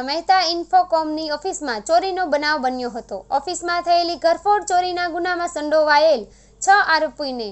સુરતમાં મહેતા ઇન્ફોકોમની ઓફિસમાં ચોરીનો બનાવ બન્યો હતો। ઓફિસમાં થયેલી ઘરફોડ ચોરીના ગુનામાં સંડોવાયેલ 6 આરોપીને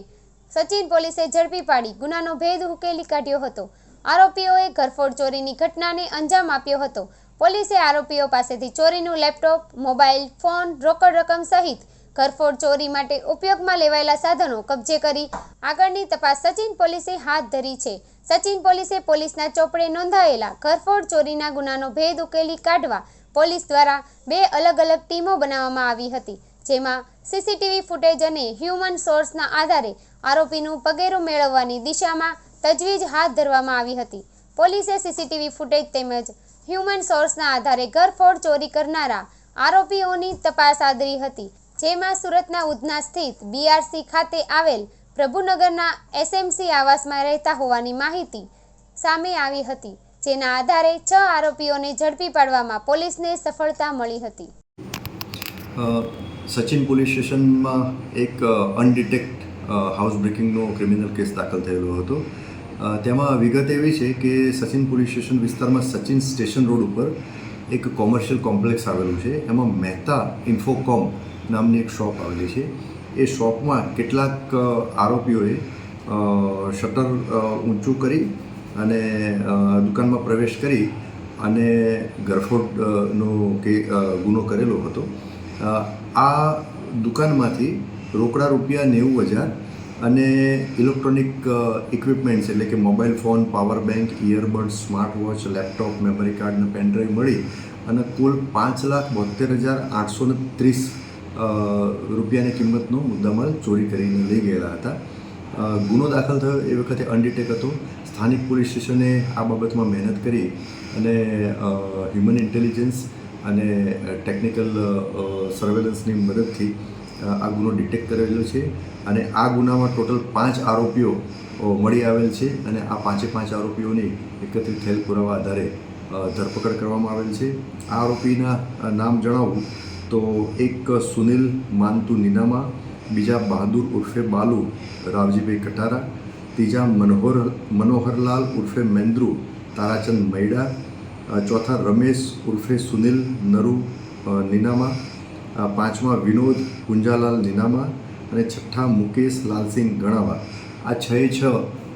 સચિન પોલીસે ઝડપી પાડી ગુનાનો ભેદ ઉકેલી કાઢ્યો હતો। આરોપીઓએ ઘરફોડ ચોરીની ઘટનાને અંજામ આપ્યો હતો। પોલીસે આરોપીઓ પાસેથી ચોરીનું લેપટોપ, મોબાઈલ ફોન, રોકડ રકમ સહિત ઘરફોડ ચોરી માટે ઉપયોગમાં લેવાયેલા સાધનો કબજે કરી આગળની તપાસ સચિન પોલીસે હાથ ધરી છે। સચિન પોલીસે પોલીસના ચોપડે નોંધાયેલા ઘરફોડ ચોરીના ગુનાનો ભેદ ઉકેલી કાઢવા પોલીસ દ્વારા 2 અલગ અલગ ટીમો બનાવવામાં આવી હતી, જેમાં સીસીટીવી ફૂટેજ અને હ્યુમન સોર્સના આધારે આરોપીનું પગેરું મેળવવાની દિશામાં તજવીજ હાથ ધરવામાં આવી હતી। પોલીસે સીસીટીવી ફૂટેજ તેમજ હ્યુમન સોર્સના આધારે ઘરફોડ ચોરી કરનારા આરોપીઓની તપાસ આદરી હતી, જેમાં સુરતના ઉધના સ્થિત બીઆરસી ખાતે આવેલ પ્રભુનગરના એસએમસી આવાસમાં રહેતા હોવાની માહિતી સામે આવી હતી, જેના આધારે 6 આરોપીઓને ઝડપી પાડવામાં પોલીસને સફળતા મળી હતી। સચિન પોલીસ સ્ટેશનમાં એક અનડિટેક્ટ હાઉસ બ્રેકિંગનો ક્રિમિનલ કેસ દાખલ થયેલો હતો। તેમાં વિગત એવી છે કે સચિન પોલીસ સ્ટેશન વિસ્તારમાં સચિન સ્ટેશન રોડ ઉપર એક કોમર્શિયલ કોમ્પ્લેક્સ આવેલું છે। એમાં મહેતા ઇન્ફોકોમ નામની એક શોપ આવેલી છે। એ શોપમાં કેટલાક આરોપીઓએ શટર ઊંચું કરી અને દુકાનમાં પ્રવેશ કરી અને ઘરફોડનો ગુનો કરેલો હતો। આ દુકાનમાંથી રોકડા રૂપિયા 90,000 અને ઇલેક્ટ્રોનિક ઇક્વિપમેન્ટ્સ એટલે કે mobile phone, power bank, earbuds, smart watch, laptop, memory card અને પેનડ્રાઈવ મળી અને કુલ 5,72,830 રૂપિયાની કિંમતનો મુદ્દામાલ ચોરી કરીને લઈ ગયેલા હતા। ગુનો દાખલ થયો એ વખતે અનડિટેક હતો। સ્થાનિક પોલીસ સ્ટેશને આ બાબતમાં મહેનત કરી અને હ્યુમન ઇન્ટેલિજન્સ અને ટેકનિકલ સર્વેલન્સની મદદથી આ ગુનો ડિટેક્ટ કરેલો છે અને આ ગુનામાં ટોટલ 5 આરોપીઓ મળી આવેલ છે અને આ 5 આરોપીઓની એકત્રિત થયેલ પુરાવા આધારે ધરપકડ કરવામાં આવેલ છે। આ આરોપીના નામ જણાવું તો એક સુનિલ માનતુ નીનામા, બીજા બહાદુર ઉર્ફે બાલુ રાવજીભાઈ કટારા, ત્રીજા મનોહરલાલ ઉર્ફે મેન્દ્રુ તારાચંદ મૈડા, ચોથા રમેશ ઉર્ફે સુનિલ નરુ નીનામા, પાંચમા વિનોદ પુંજાલાલ નીનામા અને છઠ્ઠા મુકેશ લાલસિંહ ગણાવા। આ 6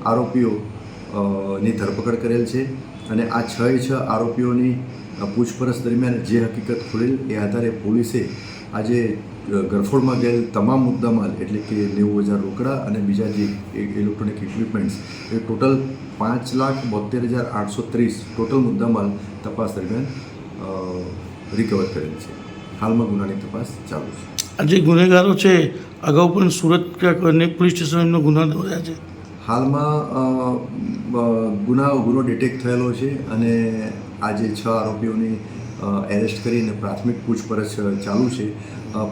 આરોપીઓની ધરપકડ કરેલ છે અને આ 6 આરોપીઓની પૂછપરછ દરમિયાન જે હકીકત ખુલેલ એ આધારે પોલીસે આજે ઘરફોડમાં ગયેલ તમામ મુદ્દામાલ એટલે કે 90,000 રોકડા અને બીજા જે ઇલેક્ટ્રોનિક ઇક્વિપમેન્ટ્સ એ ટોટલ 5,72,830 ટોટલ મુદ્દામાલ તપાસ દરમિયાન રિકવર કરેલ છે। હાલમાં ગુનાની તપાસ ચાલુ છે। આ જે ગુનેગારો છે અગાઉ પણ સુરત અનેક પોલીસ સ્ટેશન એમનો ગુના નોંધ્યા છે। હાલમાં ગુનો ડિટેક્ટ થયેલો છે અને આજે 6 આરોપીઓની એરેસ્ટ કરીને પ્રાથમિક પૂછપરછ ચાલુ છે।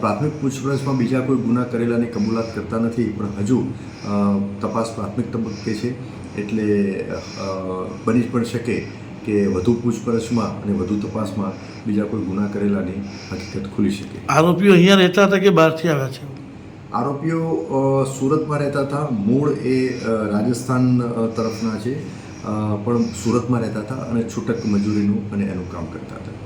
પ્રાથમિક પૂછપરછમાં બીજા કોઈ ગુના કરેલાની કબૂલાત કરતા નથી, પણ હજુ તપાસ પ્રાથમિક તબક્કે છે, એટલે બની પણ શકે કે વધુ પૂછપરછમાં અને વધુ તપાસમાં બીજા કોઈ ગુના કરેલાની હકીકત ખુલી શકે। આરોપીઓ અહીંયા રહેતા હતા કે બહારથી આવ્યા છે? આરોપીઓ સુરતમાં રહેતા હતા। મૂળ એ રાજસ્થાન તરફના છે, પણ સુરતમાં રહેતા હતા અને છૂટક મજૂરીનું અને એનું કામ કરતા હતા।